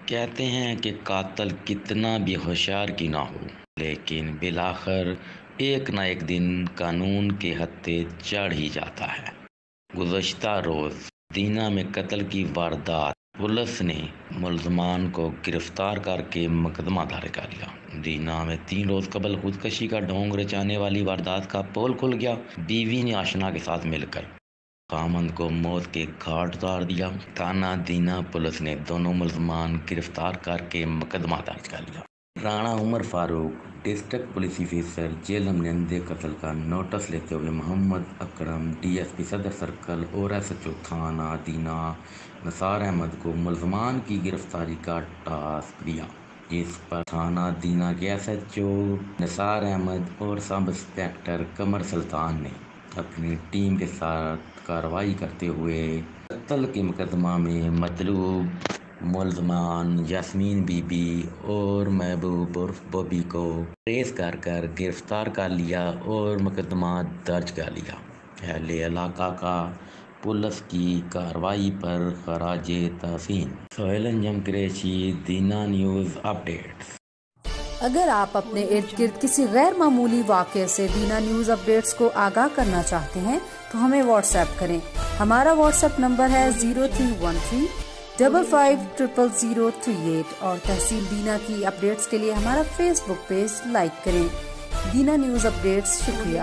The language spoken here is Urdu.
کہتے ہیں کہ قاتل کتنا بھی ہوشیار کی نہ ہو، لیکن بالآخر ایک نہ ایک دن قانون کے ہتھے چڑھ ہی جاتا ہے۔ گزشتہ روز دینا میں قتل کی واردات، پولیس نے ملزمان کو گرفتار کر کے مقدمہ درج کر لیا۔ دینا میں 3 روز قبل خودکشی کا ڈھونگ رچانے والی واردات کا پول کھل گیا۔ بیوی نے آشنا کے ساتھ مل کر خامند کو موت کے گھاٹ اتار دیا۔ تھانہ دینا پولیس نے دونوں ملزمان گرفتار کر کے مقدمہ درج کر لیا۔ رانا عمر فاروق ڈسٹرکٹ پولیس آفیسر جیلم نے اندھے قتل کا نوٹس لیتے ہوئے محمد اکرم DSP صدر سرکل اور SHO تھانہ دینا نثار احمد کو ملزمان کی گرفتاری کا ٹاسک دیا، جس پر تھانہ دینا کے SHO نثار احمد اور سب انسپکٹر قمر سلطان نے اپنی ٹیم کے ساتھ کارروائی کرتے ہوئے قتل کے مقدمہ میں مطلوب ملزمان یاسمین بی بی اور محبوب عرف بوبی کو ٹریس کر گرفتار کر لیا اور مقدمہ درج کر لیا۔ اہل علاقہ کا پولیس کی کارروائی پر خراج تحسین۔ سہیل انجم قریشی، دینا نیوز اپڈیٹس۔ اگر آپ اپنے ارد گرد کسی غیر معمولی واقعے سے دینا نیوز اپڈیٹس کو آگاہ کرنا چاہتے ہیں تو ہمیں واٹس ایپ کریں۔ ہمارا واٹس ایپ نمبر ہے 0313 550038 اور تحصیل دینا کی اپڈیٹس کے لیے ہمارا فیس بک پیج لائک کریں۔ دینا نیوز اپڈیٹس، شکریہ۔